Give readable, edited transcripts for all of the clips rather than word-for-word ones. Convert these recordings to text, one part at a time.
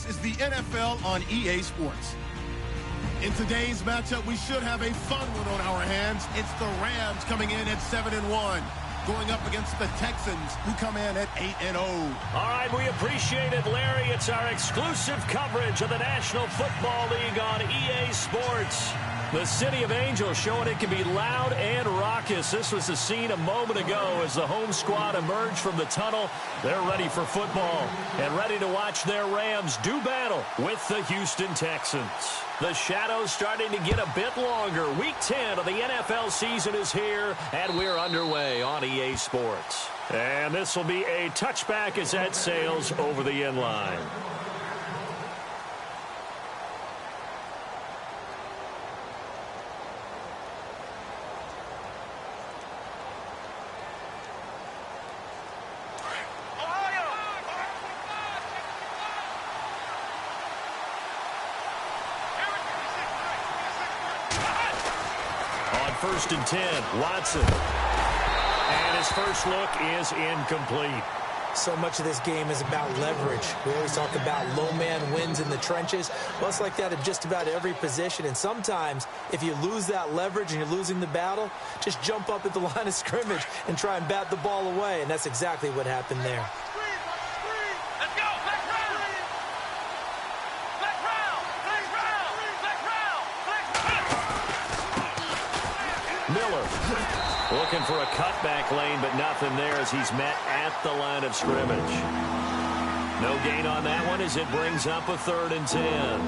This is the NFL on EA Sports. In today's matchup, we should have a fun one on our hands. It's the Rams coming in at 7-1. Going up against the Texans, who come in at 8-0. All right, we appreciate it, Larry. It's our exclusive coverage of the National Football League on EA Sports. The City of Angels showing it can be loud and raucous. This was the scene a moment ago as the home squad emerged from the tunnel. They're ready for football and ready to watch their Rams do battle with the Houston Texans. The shadows starting to get a bit longer. Week 10 of the NFL season is here, and we're underway on EA Sports. And this will be a touchback as that sails over the end line. First and 10, Watson. And his first look is incomplete. So much of this game is about leverage. We always talk about low man wins in the trenches. Well, it's like that at just about every position. And sometimes, if you lose that leverage and you're losing the battle, just jump up at the line of scrimmage and try and bat the ball away. And that's exactly what happened there. Miller looking for a cutback lane, but nothing there as he's met at the line of scrimmage. No gain on that one as it brings up a 3rd and 10.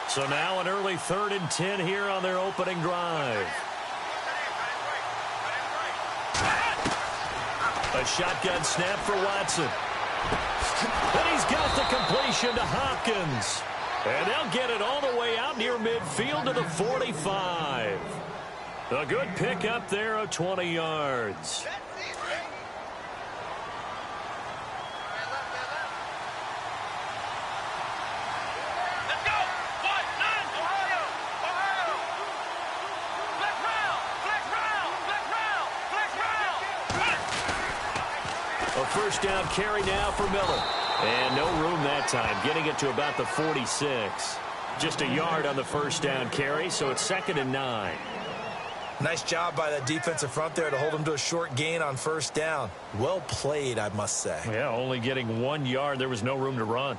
So now an early 3rd and 10 here on their opening drive. A shotgun snap for Watson. And he's got the completion to Hopkins. And they'll get it all the way out near midfield to the 45. A good pick up there of 20 yards. First down carry now for Miller. And no room that time, getting it to about the 46. Just a yard on the first down carry, so it's 2nd and 9. Nice job by that defensive front there to hold him to a short gain on first down. Well played, I must say. Yeah, only getting 1 yard. There was no room to run.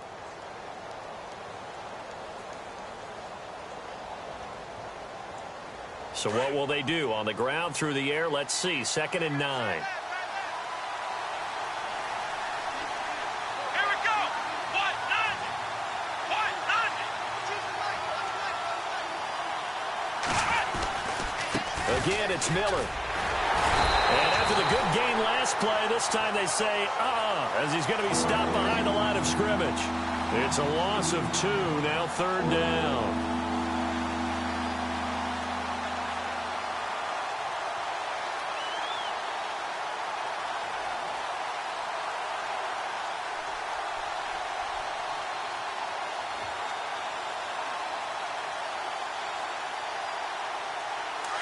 So what will they do? On the ground, through the air, let's see. 2nd and 9. Again, it's Miller. And after the good gain last play, this time they say, as he's going to be stopped behind the line of scrimmage. It's a loss of 2, now 3rd down.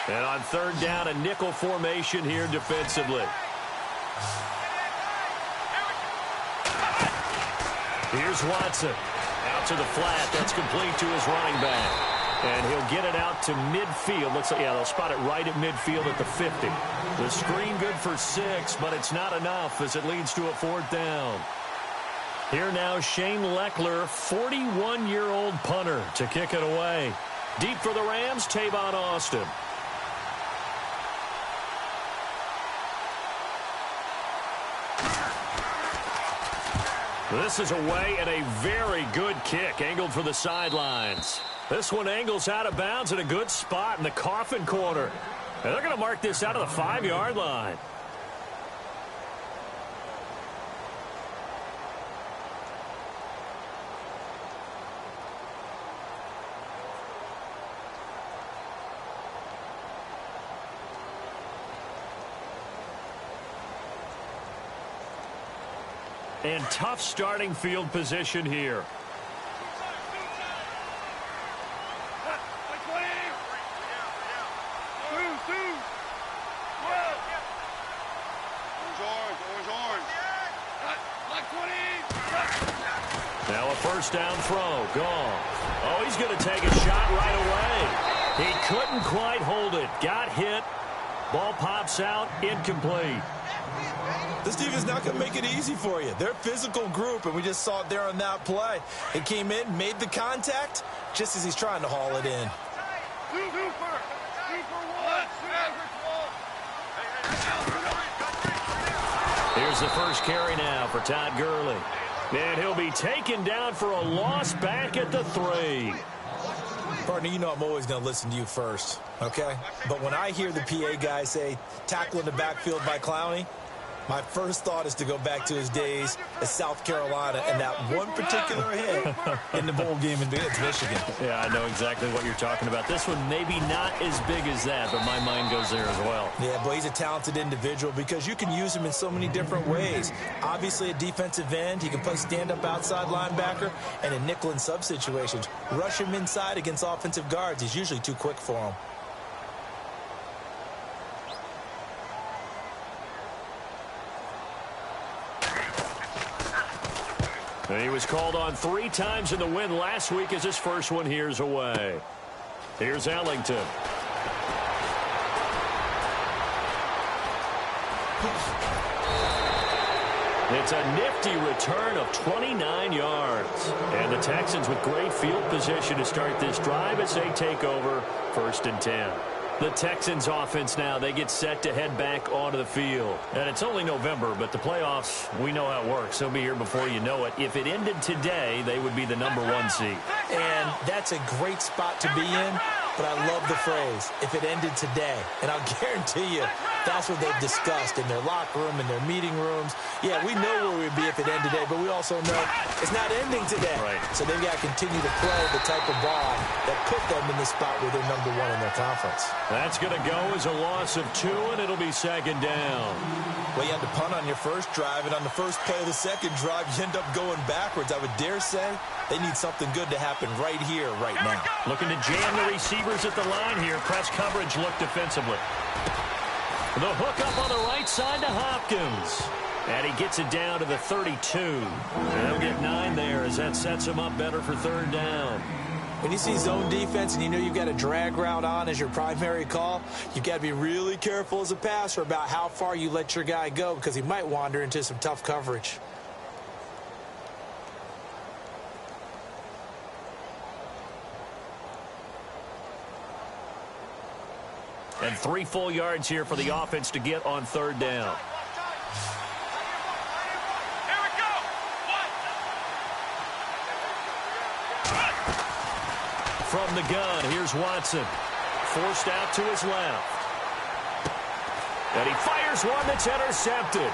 And on 3rd down, a nickel formation here defensively. Here's Watson. Out to the flat. That's complete to his running back. And he'll get it out to midfield. Looks like, yeah, they'll spot it right at midfield at the 50. The screen good for 6, but it's not enough as it leads to a 4th down. Here now, Shane Leckler, 41-year-old punter, to kick it away. Deep for the Rams, Tavon Austin. This is away and a very good kick, angled for the sidelines. This one angles out of bounds in a good spot in the coffin corner. And they're going to mark this out of the 5-yard line. And tough starting field position here. first down throw. Gone. Oh, he's going to take a shot right away. He couldn't quite hold it. Got hit. Ball pops out. Incomplete. This team is not going to make it easy for you. They're a physical group, and we just saw it there on that play. It came in, made the contact, just as he's trying to haul it in. Here's the first carry now for Todd Gurley. And he'll be taken down for a loss back at the 3. Partner, you know I'm always going to listen to you first, okay? But when I hear the PA guy say, tackle in the backfield by Clowney, my first thought is to go back to his days at South Carolina and that one particular hit in the bowl game against Michigan. Yeah, I know exactly what you're talking about. This one maybe not as big as that, but my mind goes there as well. Yeah, but he's a talented individual because you can use him in so many different ways. Obviously, a defensive end. He can play stand-up outside linebacker and in nickel and sub situations. Rush him inside against offensive guards. He's usually too quick for him. And he was called on 3 times in the win last week as his first one here's away. Here's Ellington. It's a nifty return of 29 yards. And the Texans with great field position to start this drive as they take over 1st and 10. The Texans offense now, they get set to head back onto the field. And it's only November, but the playoffs, we know how it works. They'll be here before you know it. If it ended today, they would be the #1 seed. And that's a great spot to be in, but I love the phrase, if it ended today. And I'll guarantee you, that's what they've discussed in their locker room, in their meeting rooms. Yeah, we know where we'd be if it ended today, but we also know it's not ending today. Right. So they've got to continue to play the type of ball that put them in the spot where they're #1 in their conference. That's going to go as a loss of 2, and it'll be 2nd down. Well, you had to punt on your first drive, and on the first play of the second drive, you end up going backwards. I would dare say they need something good to happen right here, right now. Looking to jam the receivers at the line here. Press coverage look defensively. The hook up on the right side to Hopkins. And he gets it down to the 32. And he'll get 9 there as that sets him up better for 3rd down. When you see zone defense and you know you've got a drag route on as your primary call, you've got to be really careful as a passer about how far you let your guy go because he might wander into some tough coverage. And 3 full yards here for the offense to get on 3rd down. From the gun, here's Watson. Forced out to his left. And he fires one that's intercepted.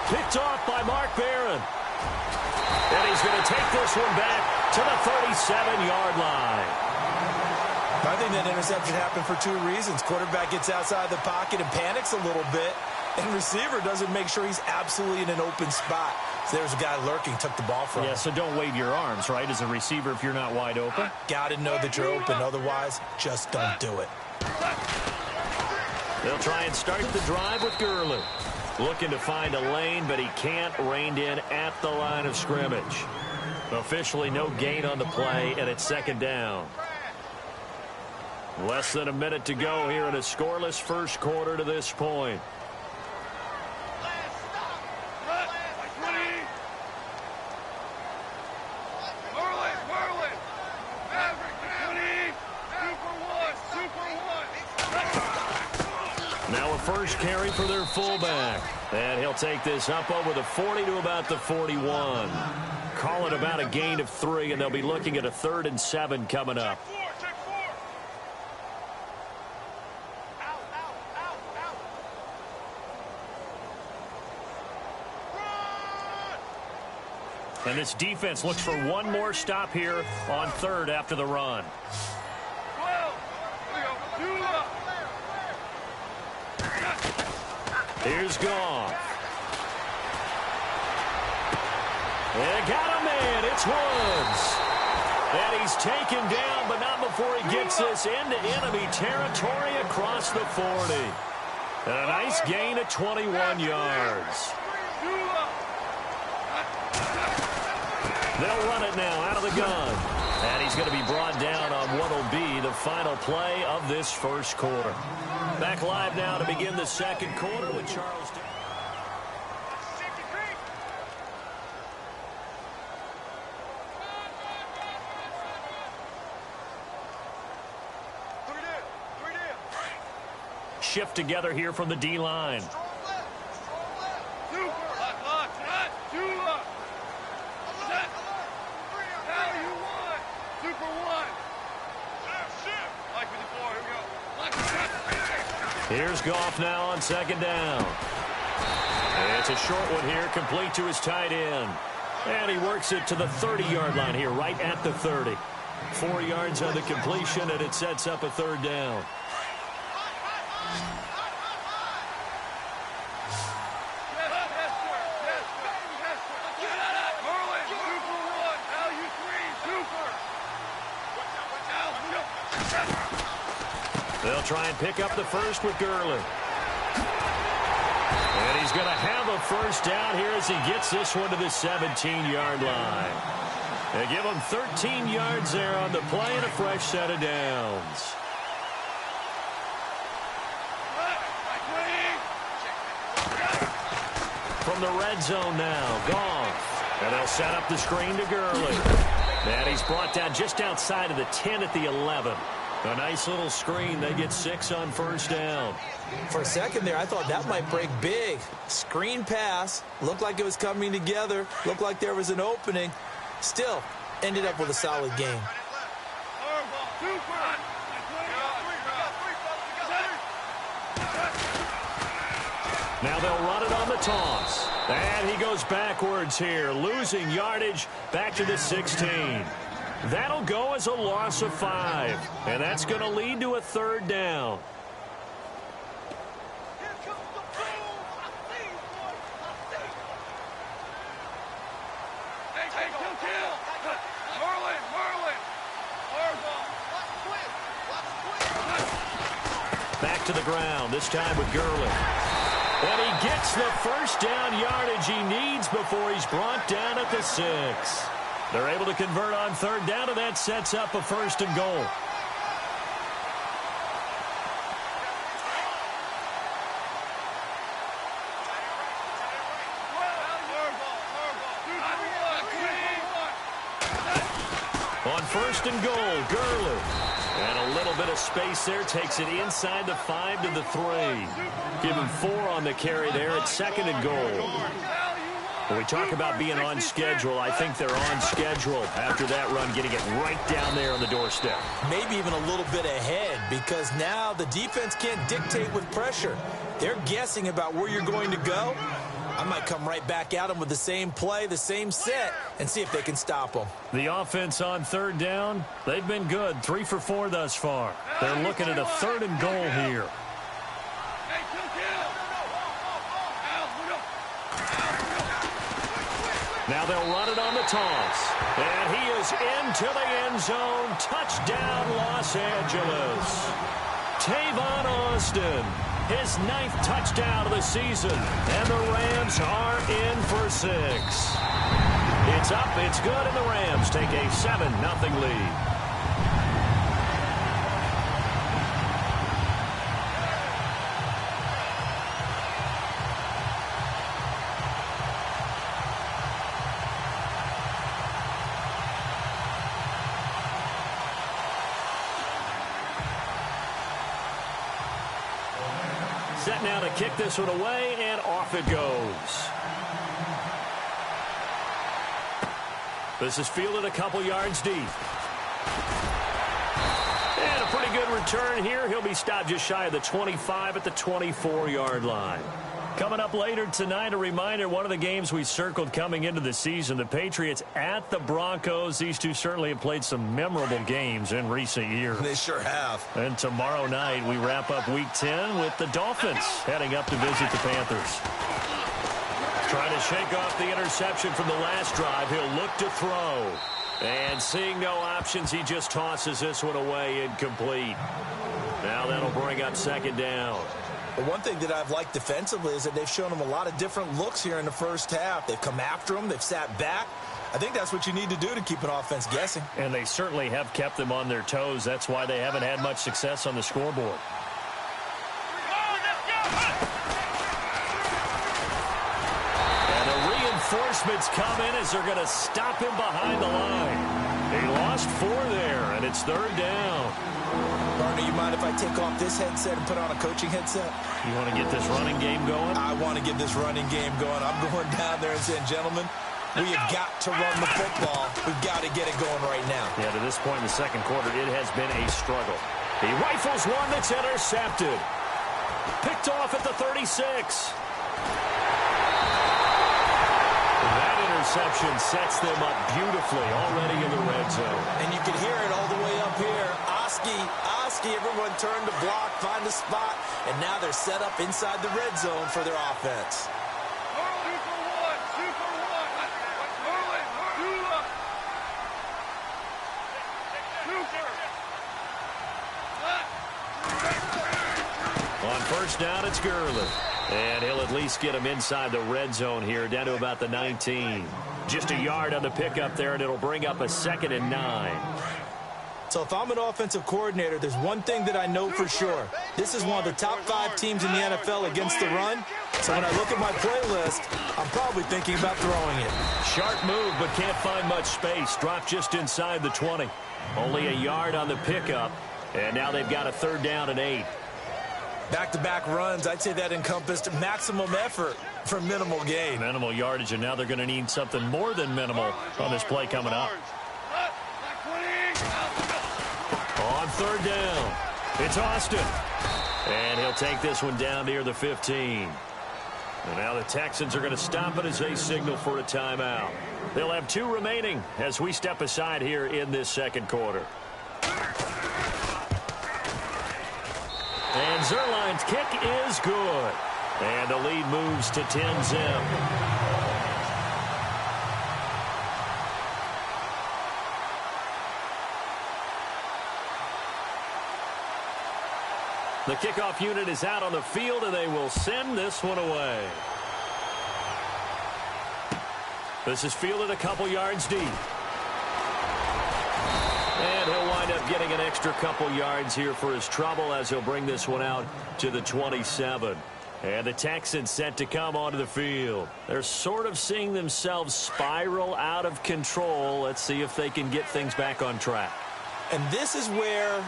Picked off by Mark Barron. And he's going to take this one back to the 37-yard line. I think that interception happened for 2 reasons. Quarterback gets outside the pocket and panics a little bit. And receiver doesn't make sure he's absolutely in an open spot. So there's a guy lurking, took the ball from him. Yeah, so don't wave your arms, right, as a receiver if you're not wide open. Got to know that you're open. Otherwise, just don't do it. They'll try and start the drive with Gurley. Looking to find a lane, but he can't. Reined in at the line of scrimmage. Officially no gain on the play, and it's 2nd down. Less than a minute to go here in a scoreless first quarter to this point. Now a first carry for their fullback. And he'll take this up over the 40 to about the 41. Call it about a gain of 3, and they'll be looking at a 3rd and 7 coming up. And this defense looks for one more stop here on 3rd after the run. Here's Goff. And got a man. It's Woods. And he's taken down, but not before he gets this into enemy territory across the 40. And a nice gain of 21 yards. They'll run it now out of the gun. And he's going to be brought down on what will be the final play of this first quarter. Back live now to begin the second quarter with Charles. Shift together here from the D-line. Here's Goff now on second down. It's a short one here, complete to his tight end. And he works it to the 30-yard line here, right at the 30. 4 yards on the completion, and it sets up a third down. They'll try and pick up the first with Gurley. And he's going to have a first down here as he gets this one to the 17-yard line. They give him 13 yards there on the play and a fresh set of downs. From the red zone now, Goff. And they'll set up the screen to Gurley. And he's brought down just outside of the 10 at the 11. A nice little screen. They get 6 on first down. For a second there, I thought that might break big. Screen pass. Looked like it was coming together. Looked like there was an opening. Still, ended up with a solid game. Now they'll run it on the toss. And he goes backwards here, losing yardage back to the 16. That'll go as a loss of 5. And that's going to lead to a third down. Back to the ground, this time with Gurley. And he gets the first down yardage he needs before he's brought down at the 6. They're able to convert on third down, and that sets up a first and goal. On first and goal, Gurley. And a little bit of space there, takes it inside the 5 to the 3. Give him 4 on the carry there at second and goal. When we talk about being on schedule, I think they're on schedule after that run, getting it right down there on the doorstep. Maybe even a little bit ahead, because now the defense can't dictate with pressure. They're guessing about where you're going to go. I might come right back at them with the same play, the same set, and see if they can stop them. The offense on third down, they've been good. 3 for 4 thus far. They're looking at a third and goal here. Now they'll run it on the toss. And he is into the end zone. Touchdown, Los Angeles. Tavon Austin, his 9th touchdown of the season. And the Rams are in for 6. It's up, it's good, and the Rams take a 7-0 lead. Set now to kick this one away, and off it goes. This is fielded a couple yards deep. And a pretty good return here. He'll be stopped just shy of the 25 at the 24-yard line. Coming up later tonight, a reminder, one of the games we circled coming into the season, the Patriots at the Broncos. These two certainly have played some memorable games in recent years. They sure have. And tomorrow night, we wrap up Week 10 with the Dolphins heading up to visit the Panthers. Trying to shake off the interception from the last drive. He'll look to throw. And seeing no options, he just tosses this one away incomplete. Now that'll bring up second down. But one thing that I've liked defensively is that they've shown him a lot of different looks here in the first half. They've come after him. They've sat back. I think that's what you need to do to keep an offense guessing. And they certainly have kept them on their toes. That's why they haven't had much success on the scoreboard. And the reinforcements come in as they're going to stop him behind the line. He lost 4 there, and it's 3rd down. Partner, you mind if I take off this headset and put on a coaching headset? You want to get this running game going? I want to get this running game going. I'm going down there and saying, gentlemen, we have got to run the football. We've got to get it going right now. Yeah, to this point in the second quarter, it has been a struggle. He rifles one that's intercepted. Picked off at the 36. That interception sets them up beautifully already in the red zone. And you can hear it all the way up here. Oski, everyone turned to block, find a spot, and now they're set up inside the red zone for their offense. On first down, it's Gurley. And he'll at least get him inside the red zone here, down to about the 19. Just a yard on the pickup there, and it'll bring up a 2nd and 9. So if I'm an offensive coordinator, there's one thing that I know for sure. This is one of the top 5 teams in the NFL against the run. So when I look at my playlist, I'm probably thinking about throwing it. Sharp move, but can't find much space. Dropped just inside the 20. Only a yard on the pickup, and now they've got a 3rd down and 8. Back-to-back runs, I'd say that encompassed maximum effort for minimal gain. Minimal yardage, and now they're going to need something more than minimal on this play coming up. On 3rd down, it's Austin. And he'll take this one down near the 15. And now the Texans are going to stop it as they signal for a timeout. They'll have 2 remaining as we step aside here in this second quarter. And Zerline's kick is good. And the lead moves to 10-zip. The kickoff unit is out on the field, and they will send this one away. This is fielded a couple yards deep. And he'll wind up getting an extra couple yards here for his trouble as he'll bring this one out to the 27. And the Texans set to come onto the field. They're sort of seeing themselves spiral out of control. Let's see if they can get things back on track. And this is where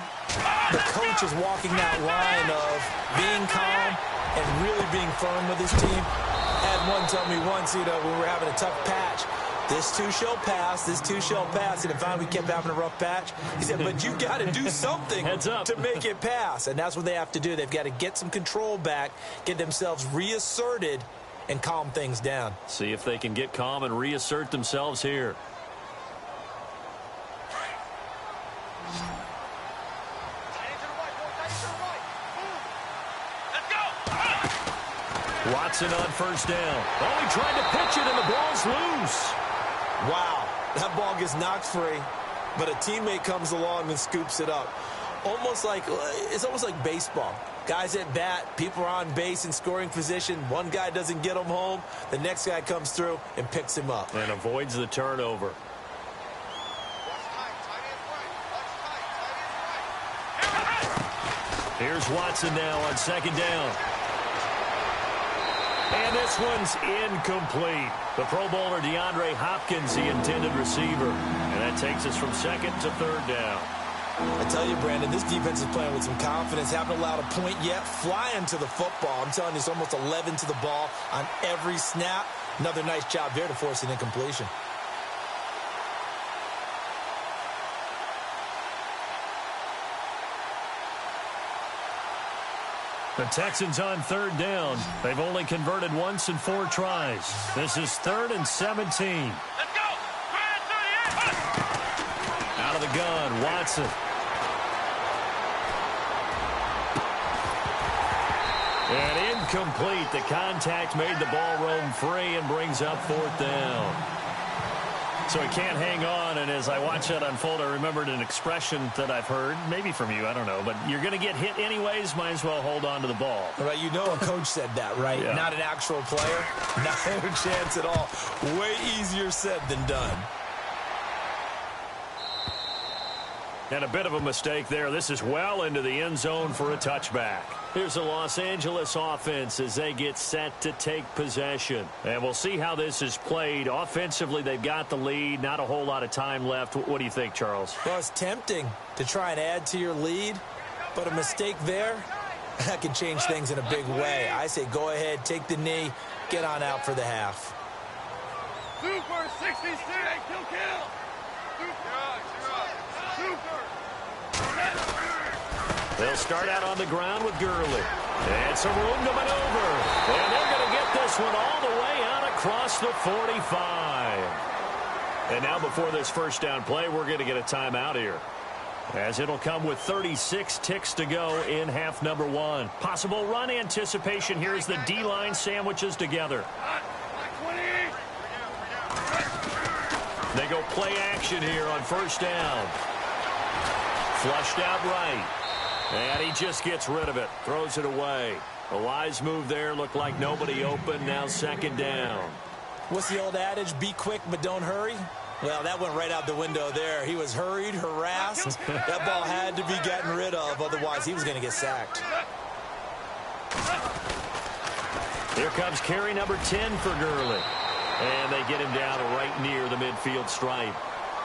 the coach is walking that line of being calm and really being firm with his team. I had one tell me once, when we were having a tough patch, this too shall pass, this too shall pass. And finally we kept having a rough patch. He said, but you got to do something to make it pass. And that's what they have to do. They've got to get some control back, get themselves reasserted, and calm things down. See if they can get calm and reassert themselves here. Watson on first down. Oh, he tried to pitch it, and the ball's loose. Wow, that ball gets knocked free, but a teammate comes along and scoops it up. It's almost like baseball. Guys at bat, people are on base in scoring position. One guy doesn't get him home. The next guy comes through and picks him up. And avoids the turnover. Here's Watson now on second down. And this one's incomplete. The Pro Bowler DeAndre Hopkins, the intended receiver. And that takes us from 2nd to 3rd down. I tell you, Brandon, this defense is playing with some confidence. Haven't allowed a point yet. Flying to the football. I'm telling you, it's almost 11 to the ball on every snap. Another nice job there to force an incompletion. The Texans on 3rd down. They've only converted once in 4 tries. This is 3rd and 17. Let's go! Out of the gun, Watson. And incomplete. The contact made the ball roam free and brings up 4th down. So he can't hang on, and as I watch that unfold, I remembered an expression that I've heard, maybe from you, I don't know, but you're going to get hit anyways, might as well hold on to the ball. Right, you know a coach said that, right? Yeah. Not an actual player. No chance at all. Way easier said than done. And a bit of a mistake there. This is well into the end zone for a touchback. Here's the Los Angeles offense as they get set to take possession. And we'll see how this is played. Offensively, they've got the lead. Not a whole lot of time left. What do you think, Charles? Well, it's tempting to try and add to your lead, but a mistake there, that can change things in a big way. I say go ahead, take the knee, get on out for the half. Super 66, kill. They'll start out on the ground with Gurley. And some room to maneuver. And they're going to get this one all the way out across the 45. And now before this first down play, we're going to get a timeout here, as it'll come with 36 ticks to go in half number one. Possible run anticipation here as the D-line sandwiches together. They go play action here on first down. Flushed out right. And he just gets rid of it. Throws it away. A wise move there. Looked like nobody open. Now second down. What's the old adage? Be quick, but don't hurry. Well, that went right out the window there. He was hurried, harassed. That ball had to be gotten rid of. Otherwise, he was going to get sacked. Here comes carry number 10 for Gurley. And they get him down right near the midfield stripe.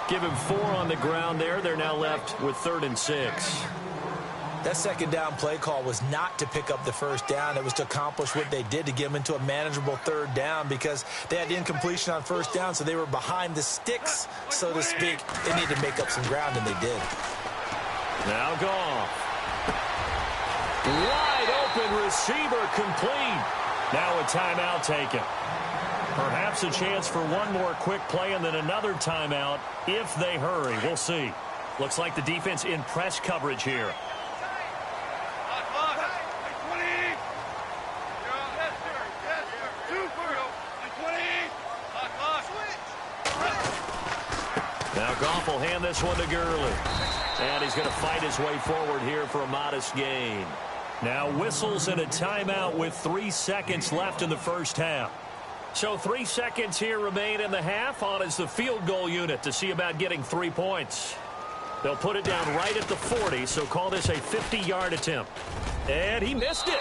Give him 4 on the ground there. They're now left with 3rd and 6. That second down play call was not to pick up the first down. It was to accomplish what they did, to get them into a manageable 3rd down, because they had incompletion on first down, so they were behind the sticks, so to speak. They needed to make up some ground, and they did. Now Goff. Wide open receiver complete. Now a timeout taken. Perhaps a chance for one more quick play and then another timeout if they hurry. We'll see. Looks like the defense in press coverage here. Now Goff will hand this one to Gurley. And he's going to fight his way forward here for a modest gain. Now whistles and a timeout with 3 seconds left in the first half. So 3 seconds here remain in the half. On is the field goal unit to see about getting 3 points. They'll put it down right at the 40, so call this a 50-yard attempt. And he missed it.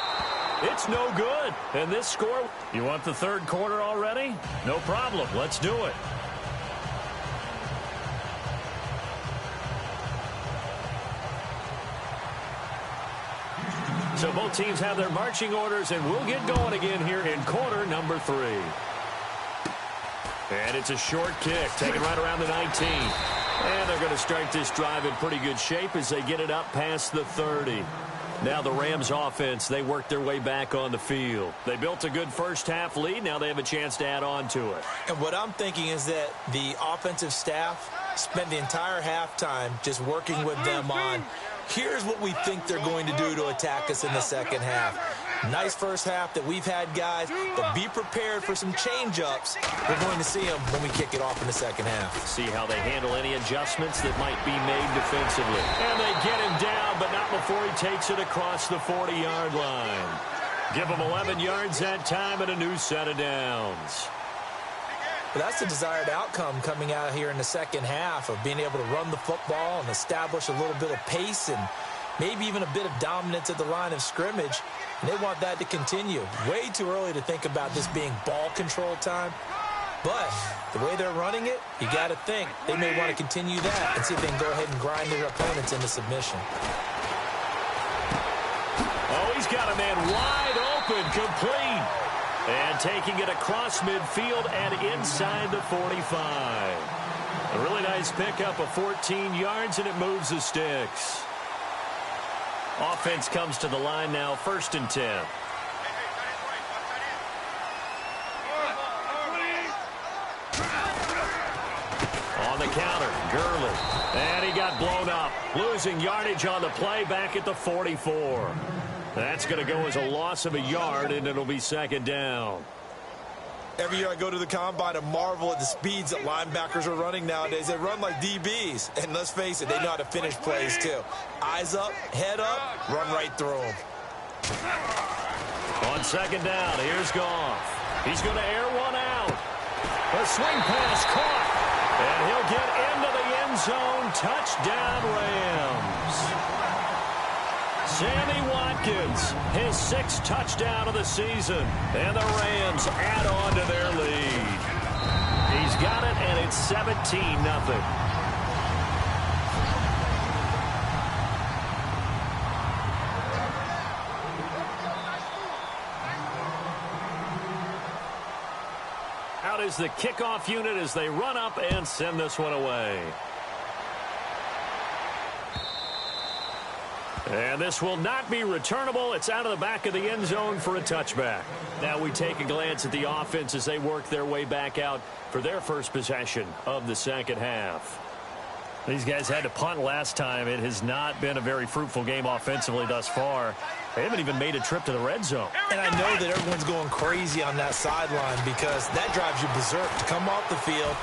It's no good. And this score, you want the 3rd quarter already? No problem. Let's do it. So both teams have their marching orders, and we'll get going again here in quarter number 3. And it's a short kick, taken right around the 19. And they're going to start this drive in pretty good shape as they get it up past the 30. Now the Rams offense, they work their way back on the field. They built a good first half lead. Now they have a chance to add on to it. And what I'm thinking is that the offensive staff spent the entire halftime just working with them on, here's what we think they're going to do to attack us in the second half. Nice first half that we've had, guys, but be prepared for some change-ups. We're going to see them when we kick it off in the second half. See how they handle any adjustments that might be made defensively. And they get him down, but not before he takes it across the 40-yard line. Give him 11 yards that time and a new set of downs. But that's the desired outcome coming out here in the second half, of being able to run the football and establish a little bit of pace and maybe even a bit of dominance at the line of scrimmage. And they want that to continue. Way too early to think about this being ball control time. But the way they're running it, you got to think they may want to continue that and see if they can go ahead and grind their opponents into submission. Oh, he's got a man wide open, complete. And taking it across midfield and inside the 45. A really nice pickup of 14 yards, and it moves the sticks. Offense comes to the line now, 1st and 10. On the counter, Gurley. And he got blown up. Losing yardage on the play back at the 44. That's going to go as a loss of a yard, and it'll be second down. Every year I go to the combine and marvel at the speeds that linebackers are running nowadays. They run like DBs. And let's face it, they know how to finish plays too. Eyes up, head up, run right through them. On second down, here's Goff. He's going to air one out. A swing pass caught. And he'll get into the end zone. Touchdown, Rams. Sammy Watkins, his 6th touchdown of the season. And the Rams add on to their lead. He's got it, and it's 17-0. Out is the kickoff unit as they run up and send this one away. And this will not be returnable. It's out of the back of the end zone for a touchback. Now we take a glance at the offense as they work their way back out for their first possession of the second half. These guys had to punt last time. It has not been a very fruitful game offensively thus far. They haven't even made a trip to the red zone. And I know that everyone's going crazy on that sideline because that drives you berserk to come off the field,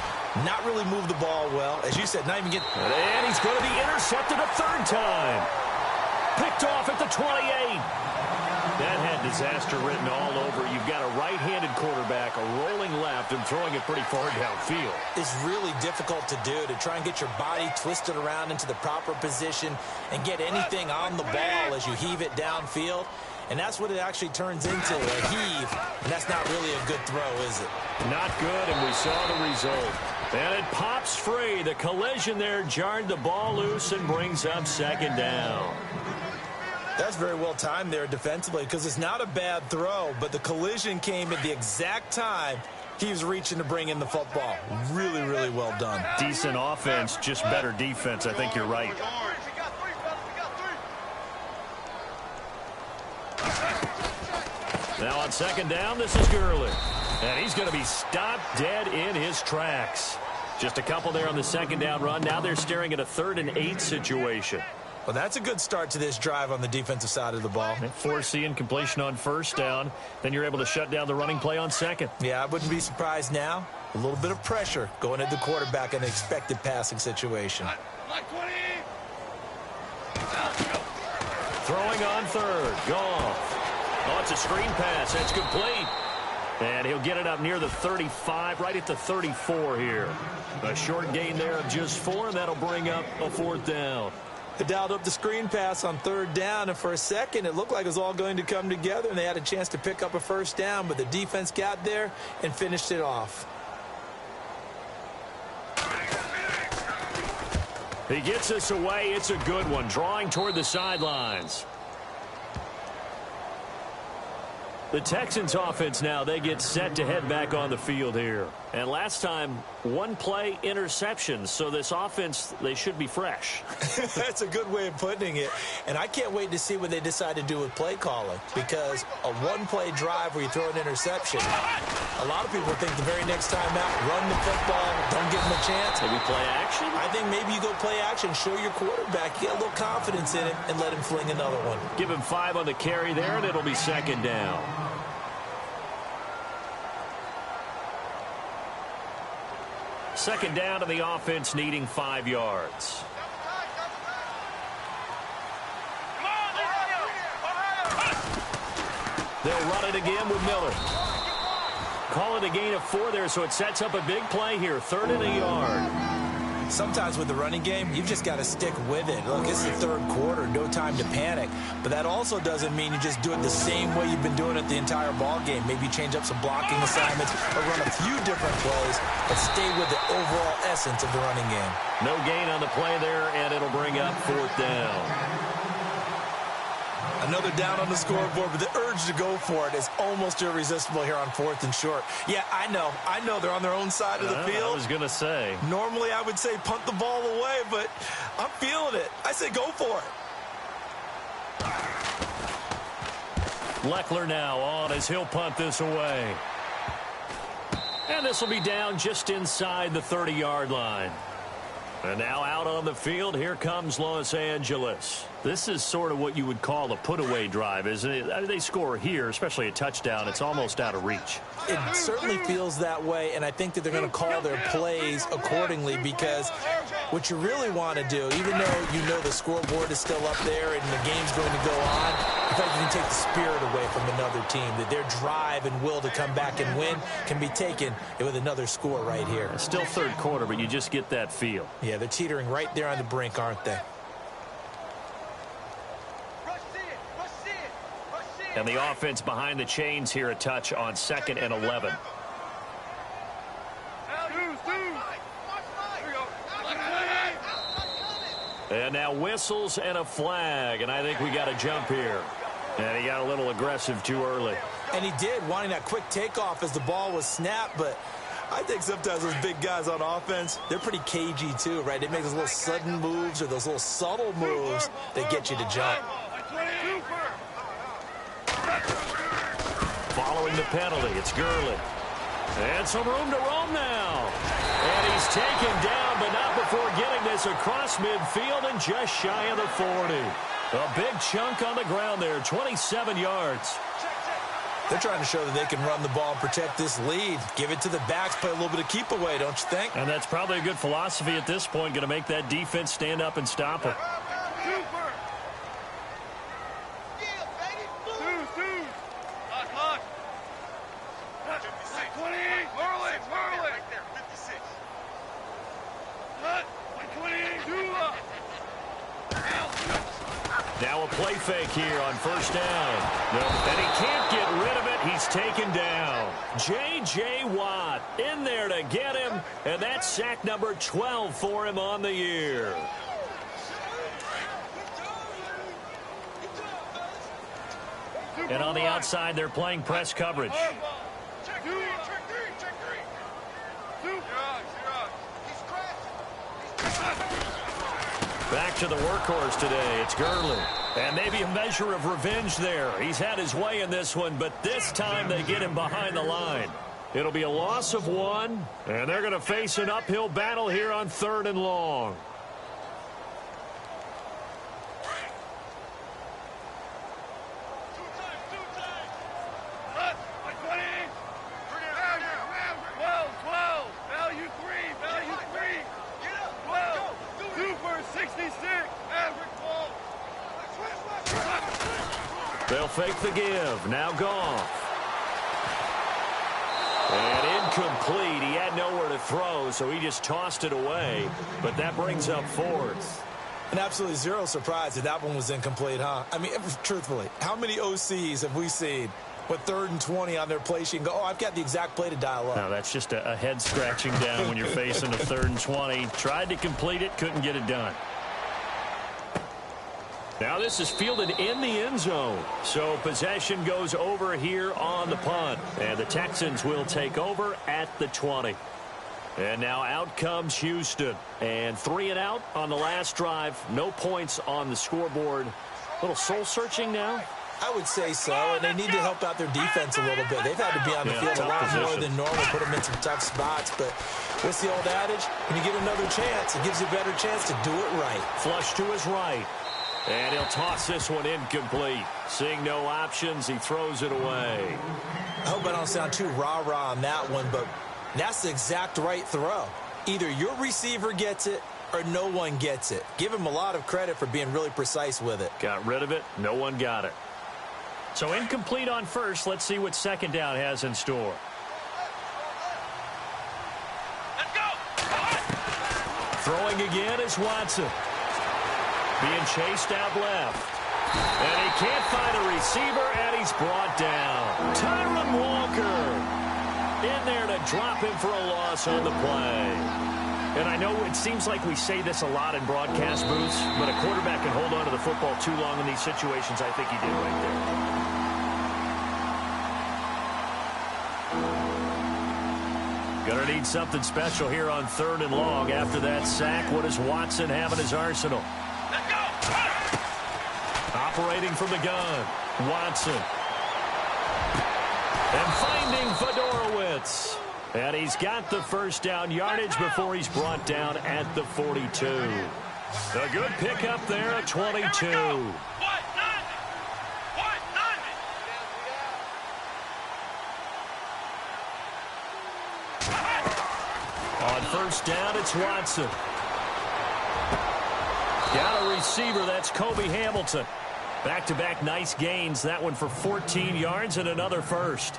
not really move the ball well. As you said, not even get... And he's going to be intercepted a 3rd time. Picked off at the 28. That had disaster written all over. You've got a right-handed quarterback, a rolling left, and throwing it pretty far downfield. It's really difficult to do, to try and get your body twisted around into the proper position and get anything on the ball as you heave it downfield. And that's what it actually turns into, a heave. And that's not really a good throw, is it? Not good, and we saw the result. And it pops free. The collision there jarred the ball loose and brings up 2nd down. That's very well timed there defensively because it's not a bad throw, but the collision came at the exact time he was reaching to bring in the football. Really, really well done. Decent offense, just better defense. I think you're right. Now on 2nd down, this is Gurley. And he's going to be stopped dead in his tracks. Just a couple there on the 2nd down run. Now they're staring at a 3rd and 8 situation. Well, that's a good start to this drive on the defensive side of the ball. Forcing completion on 1st down. Then you're able to shut down the running play on 2nd. Yeah, I wouldn't be surprised now. A little bit of pressure going at the quarterback in an expected passing situation. Throwing on 3rd. Goff. Oh, it's a screen pass. That's complete. And he'll get it up near the 35, right at the 34 here. A short gain there of just 4, and that'll bring up a 4th down. They dialed up the screen pass on 3rd down, and for a second it looked like it was all going to come together, and they had a chance to pick up a 1st down, but the defense got there and finished it off. He gets us away. It's a good one, drawing toward the sidelines. The Texans offense now, they get set to head back on the field here. And last time, 1 play interception. So this offense, they should be fresh. That's a good way of putting it. And I can't wait to see what they decide to do with play calling. Because a 1-play drive where you throw an interception, a lot of people think the very next time out, run the football, don't give them a chance. Maybe play action? I think maybe you go play action, show your quarterback, get a little confidence in him, and let him fling another one. Give him 5 on the carry there, and it'll be 2nd down. Second down to the offense, needing 5 yards. They'll run it again with Miller. Call it a gain of 4 there, so it sets up a big play here. 3rd and a yard. Sometimes with the running game, you've just got to stick with it. Look, it's the 3rd quarter, no time to panic. But that also doesn't mean you just do it the same way you've been doing it the entire ball game. Maybe change up some blocking assignments or run a few different plays, but stay with the overall essence of the running game. No gain on the play there, and it'll bring up 4th down. Another down on the scoreboard, but the urge to go for it is almost irresistible here on 4th and short. Yeah, I know they're on their own side of the field. I was going to say. Normally I would say punt the ball away, but I'm feeling it. I say go for it. Leckler now on as he'll punt this away. And this will be down just inside the 30-yard line. And now out on the field, here comes Los Angeles. This is sort of what you would call a put-away drive, isn't it? They score here, especially a touchdown. It's almost out of reach. It certainly feels that way, and I think that they're going to call their plays accordingly because what you really want to do, even though you know the scoreboard is still up there and the game's going to go on, In fact, you can take the spirit away from another team, that their drive and will to come back and win can be taken with another score right here. It's still third quarter, but you just get that feel. Yeah, they're teetering right there on the brink, aren't they? And the offense behind the chains here a touch on 2nd and 11. And now whistles and a flag, and I think we got a jump here. And he got a little aggressive too early. And he did, wanting that quick takeoff as the ball was snapped, but I think sometimes those big guys on offense, they're pretty cagey too, right? They make those little sudden moves or those little subtle moves that get you to jump. Following the penalty, it's Gurley. And some room to roam now. And he's taken down, but not before getting this across midfield and just shy of the 40. A big chunk on the ground there, 27 yards. They're trying to show that they can run the ball and protect this lead. Give it to the backs, play a little bit of keep away, don't you think? And that's probably a good philosophy at this point, going to make that defense stand up and stop it. Now a play fake here on first down. And he can't get rid of it. He's taken down. J.J. Watt in there to get him. And that's sack number 12 for him on the year. And on the outside, they're playing press coverage. Back to the workhorse today. It's Gurley. And maybe a measure of revenge there. He's had his way in this one, but this time they get him behind the line. It'll be a loss of 1, and they're going to face an uphill battle here on 3rd and long. They'll fake the give. Now Goff. And incomplete. He had nowhere to throw, so he just tossed it away. But that brings up 4th. And absolutely zero surprise that that one was incomplete, huh? I mean, truthfully, how many OCs have we seen with 3rd and 20 on their play sheet and go, oh, I've got the exact play to dial up? No, that's just a head scratching down when you're facing a 3rd and 20. Tried to complete it, couldn't get it done. Now this is fielded in the end zone. So possession goes over here on the punt. And the Texans will take over at the 20. And now out comes Houston. And 3 and out on the last drive. No points on the scoreboard. A little soul-searching now? I would say so, and they need to help out their defense a little bit. They've had to be on the field a lot more than normal, put them in some tough spots. But what's the old adage? When you get another chance, it gives you a better chance to do it right. Flush to his right. And he'll toss this one incomplete. Seeing no options, he throws it away. I hope I don't sound too rah-rah on that one, but that's the exact right throw. Either your receiver gets it or no one gets it. Give him a lot of credit for being really precise with it. Got rid of it. No one got it. So incomplete on first. Let's see what 2nd down has in store. Let's go! Throwing again is Watson. Being chased out left. And he can't find a receiver, and he's brought down. Tyron Walker in there to drop him for a loss on the play. And I know it seems like we say this a lot in broadcast booths, but a quarterback can hold on to the football too long in these situations. I think he did right there. Gonna need something special here on 3rd and long. After that sack, what does Watson have in his arsenal? Let's go! Operating from the gun, Watson. And finding Fedorowicz. And he's got the first down yardage before he's brought down at the 42. A good pickup there at 22. On first down, it's Watson. Got a receiver, that's Kobe Hamilton. Back-to-back nice gains. That one for 14 yards and another first.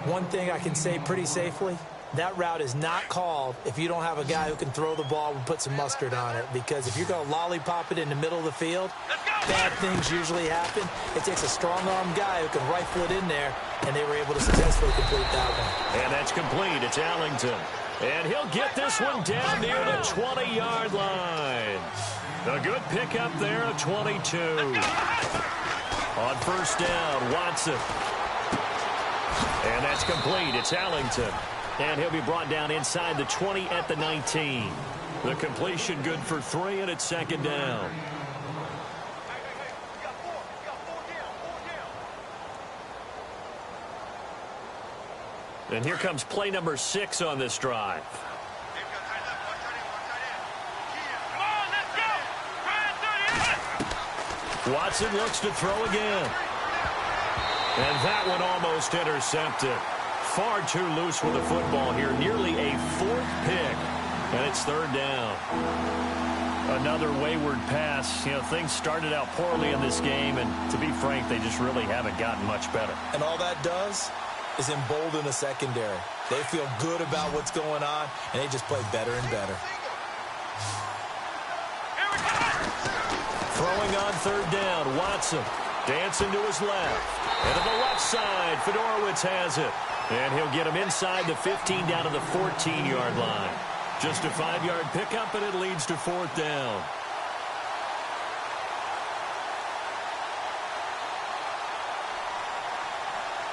One thing I can say pretty safely, that route is not called if you don't have a guy who can throw the ball and put some mustard on it. Because if you're going to lollipop it in the middle of the field, bad things usually happen. It takes a strong-arm guy who can rifle it in there, and they were able to successfully complete that one. And that's complete. It's Allington. And he'll get this one down near the 20-yard line. A good pickup there of 22. On first down, Watson. And that's complete. It's Allington. And he'll be brought down inside the 20 at the 19. The completion good for 3, and it's second down. And here comes play number 6 on this drive. Watson looks to throw again. And that one almost intercepted. Far too loose with the football here. Nearly a 4th pick. And it's third down. Another wayward pass. You know, things started out poorly in this game, and to be frank, they just really haven't gotten much better. And all that does is embolden the secondary. They feel good about what's going on, and they just play better and better. Throwing on third down, Watson dancing to his left. And to the left side, Fedorowicz has it. And he'll get him inside the 15 down to the 14-yard line. Just a 5-yard pickup, and it leads to fourth down.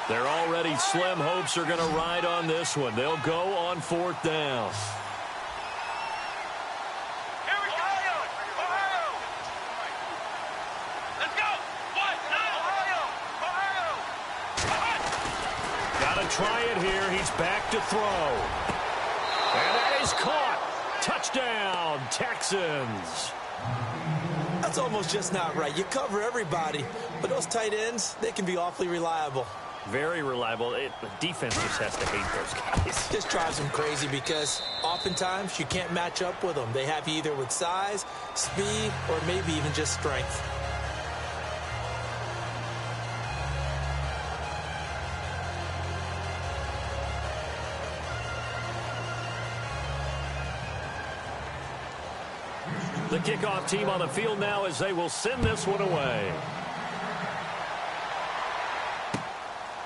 Their already slim hopes are going to ride on this one. They'll go on fourth down. Try it here. He's back to throw. And that is caught. Touchdown, Texans. That's almost just not right. You cover everybody, but those tight ends, they can be awfully reliable. Very reliable. The defense just has to hate those guys. Just drives them crazy because oftentimes you can't match up with them. They have you either with size, speed, or maybe even just strength. The kickoff team on the field now as they will send this one away.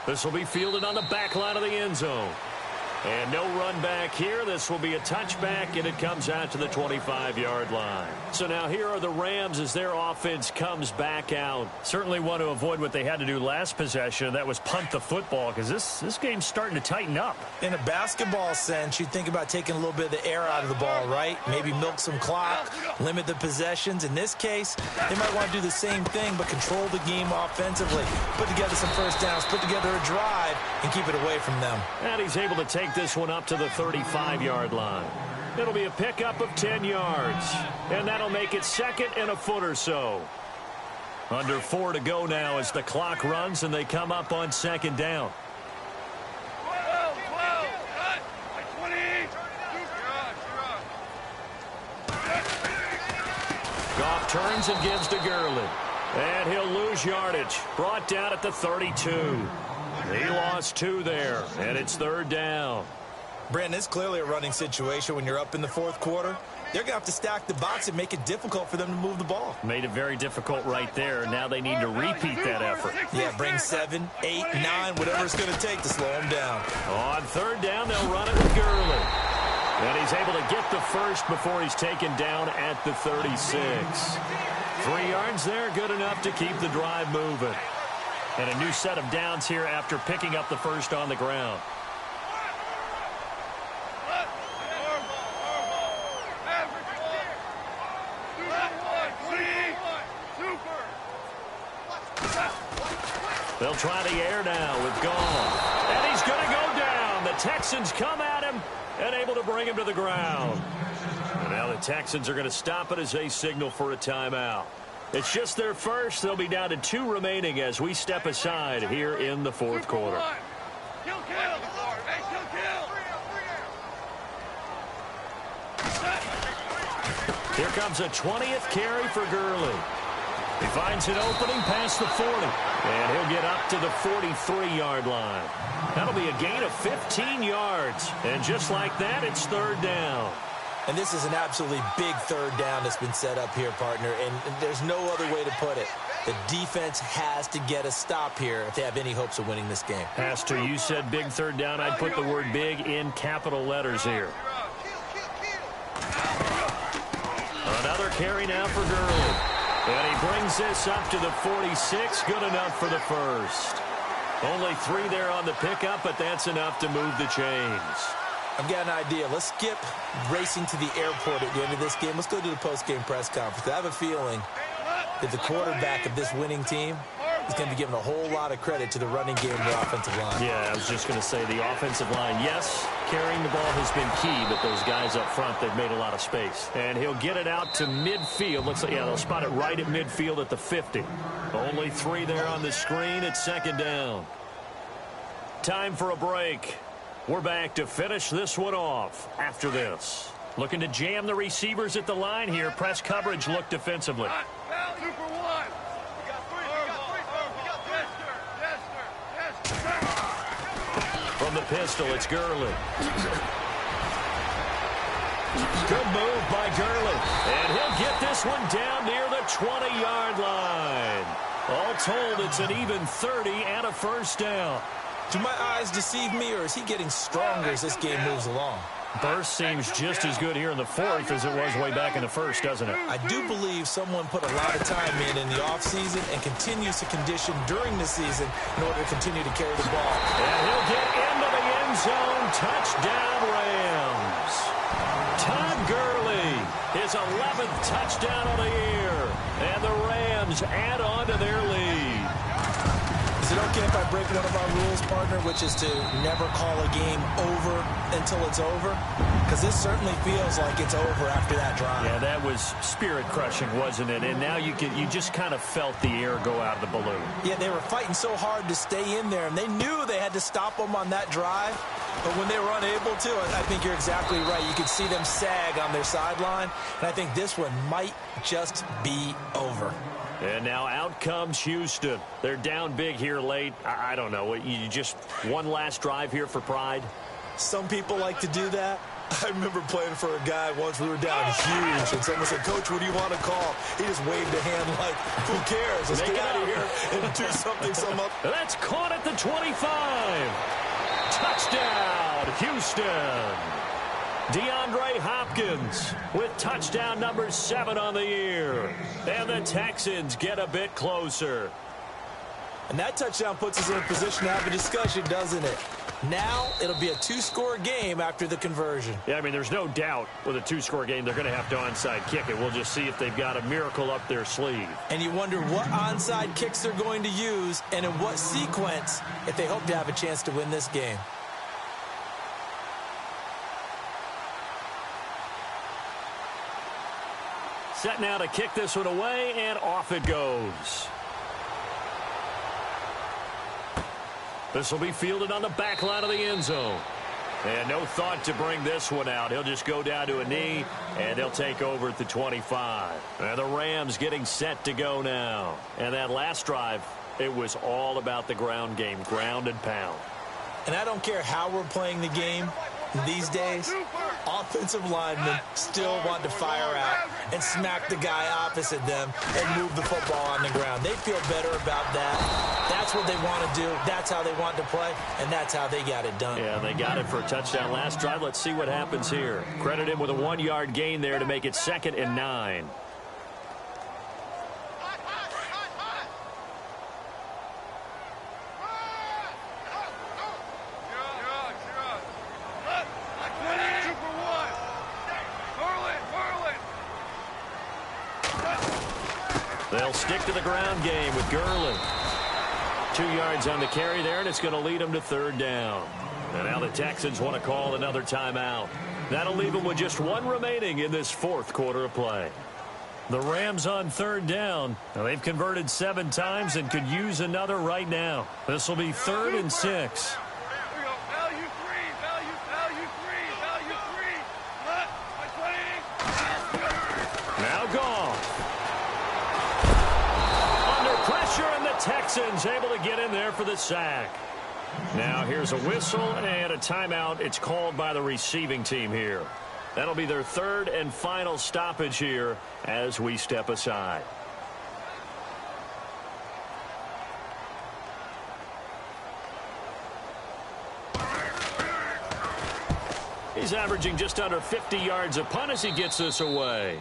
This will be fielded on the back line of the end zone. And no run back here. This will be a touchback, and it comes out to the 25-yard line. So now here are the Rams as their offense comes back out. Certainly want to avoid what they had to do last possession. That was punt the football, because this game's starting to tighten up. In a basketball sense, you think about taking a little bit of the air out of the ball, right? Maybe milk some clock, limit the possessions. In this case, they might want to do the same thing, but control the game offensively. Put together some first downs, put together a drive, and keep it away from them. And he's able to take this one up to the 35-yard line. It'll be a pickup of 10 yards. And that'll make it second and a foot or so. Under 4 to go now as the clock runs and they come up on second down. 12, 20. Goff turns and gives to Gurley. And he'll lose yardage. Brought down at the 32. He lost 2 there, and it's third down. Brandon, it's clearly a running situation when you're up in the fourth quarter. They're going to have to stack the box and make it difficult for them to move the ball. Made it very difficult right there. Now they need to repeat that effort. Yeah, bring 7, 8, 9, whatever it's going to take to slow them down. On third down, they'll run it with Gurley. And he's able to get the first before he's taken down at the 36. 3 yards there, good enough to keep the drive moving. And a new set of downs here after picking up the first on the ground. They'll try the air now with Goff. And he's going to go down. The Texans come at him and able to bring him to the ground. And now the Texans are going to stop it as they signal for a timeout. It's just their first. They'll be down to 2 remaining as we step aside here in the fourth quarter. Here comes a 20th carry for Gurley. He finds an opening past the 40, and he'll get up to the 43-yard line. That'll be a gain of 15 yards, and just like that, it's third down. And this is an absolutely big third down that's been set up here, partner, and there's no other way to put it. The defense has to get a stop here if they have any hopes of winning this game. Has to. You said big third down. I'd put the word big in capital letters here. Another carry now for Gurley. And he brings this up to the 46. Good enough for the first. Only 3 there on the pickup, but that's enough to move the chains. I've got an idea. Let's skip racing to the airport at the end of this game. Let's go to the post-game press conference. I have a feeling that the quarterback of this winning team is going to be given a whole lot of credit to the running game of the offensive line. Yeah, I was just going to say the offensive line, yes, carrying the ball has been key, but those guys up front, they've made a lot of space. And he'll get it out to midfield. Looks like, yeah, they'll spot it right at midfield at the 50. Only 3 there on the screen. It's second down. Time for a break. We're back to finish this one off after this. Looking to jam the receivers at the line here. Press coverage look defensively. From the pistol, it's Gurley. Good move by Gurley. And he'll get this one down near the 20-yard line. All told, it's an even 30 and a first down. Do my eyes deceive me, or is he getting stronger as this game moves along? Burst seems just as good here in the fourth as it was way back in the first, doesn't it? I do believe someone put a lot of time in the offseason and continues to condition during the season in order to continue to carry the ball. And he'll get into the end zone. Touchdown, Rams. Todd Gurley, his 11th touchdown of the year. And the Rams add on to their lead. Is it okay if I break one of our rules, partner, which is to never call a game over until it's over? Because this certainly feels like it's over after that drive. Yeah, that was spirit-crushing, wasn't it? And now you just kind of felt the air go out of the balloon. Yeah, they were fighting so hard to stay in there, and they knew they had to stop them on that drive. But when they were unable to, I think you're exactly right. You could see them sag on their sideline, and I think this one might just be over. And now out comes Houston. They're down big here late. I don't know. You just one last drive here for pride? Some people like to do that. I remember playing for a guy once. We were down huge, and someone said, "Coach, what do you want to call?" He just waved a hand like, who cares? Let's get out of here and do something. That's caught at the 25. Touchdown, Houston. DeAndre Hopkins with touchdown number 7 on the year. And the Texans get a bit closer. And that touchdown puts us in a position to have a discussion, doesn't it? Now it'll be a 2-score game after the conversion. Yeah, I mean, there's no doubt with a 2-score game they're going to have to onside kick it. We'll just see if they've got a miracle up their sleeve. And you wonder what onside kicks they're going to use and in what sequence if they hope to have a chance to win this game. Set now to kick this one away, and off it goes. This will be fielded on the back line of the end zone. And no thought to bring this one out. He'll just go down to a knee, and they'll take over at the 25. And the Rams getting set to go now. And that last drive, it was all about the ground game, ground and pound. And I don't care how we're playing the game these days, offensive linemen still want to fire out and smack the guy opposite them and move the football on the ground. They feel better about that. That's what they want to do. That's how they want to play, and that's how they got it done. Yeah, they got it for a touchdown last drive. Let's see what happens here. Credit him with a 1-yard gain there to make it 2nd and 9. They'll stick to the ground game with Gurley. 2 yards on the carry there, and it's going to lead them to 3rd down. And now the Texans want to call another timeout. That'll leave them with just 1 remaining in this 4th quarter of play. The Rams on 3rd down. Now they've converted 7 times and could use another right now. This will be 3rd and 6. Now Goff. Texans able to get in there for the sack. Now here's a whistle and a timeout. It's called by the receiving team here. That'll be their third and final stoppage here as we step aside. He's averaging just under 50 yards a punt as he gets this away.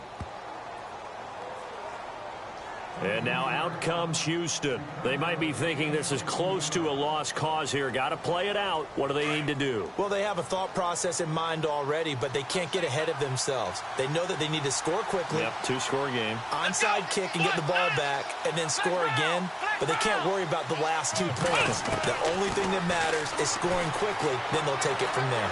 And now out comes Houston. They might be thinking this is close to a lost cause here. Got to play it out. What do they need to do? Well, they have a thought process in mind already, but they can't get ahead of themselves. They know that they need to score quickly. Yep, two-score game. Onside kick and get the ball back and then score again, but they can't worry about the last 2 points. The only thing that matters is scoring quickly, then they'll take it from there.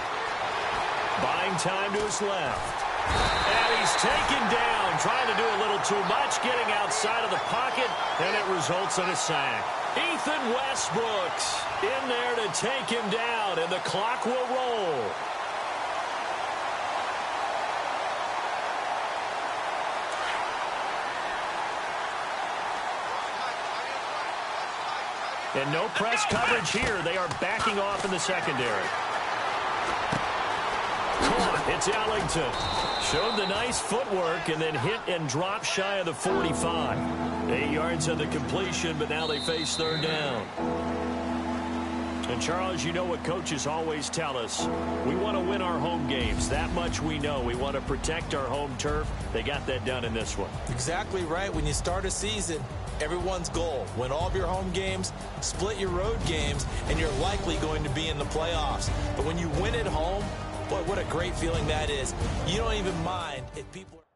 Buying time to his left. And he's taken down, trying to do a little too much, getting outside of the pocket, and it results in a sack. Ethan Westbrook's in there to take him down, and the clock will roll. And no press coverage here. They are backing off in the secondary. It's Ellington. Showed the nice footwork and then hit and dropped shy of the 45. 8 yards of the completion, but now they face third down. And, Charles, you know what coaches always tell us. We want to win our home games. That much we know. We want to protect our home turf. They got that done in this one. Exactly right. When you start a season, everyone's goal, win all of your home games, split your road games, and you're likely going to be in the playoffs. But when you win at home, boy, what a great feeling that is. You don't even mind if people are...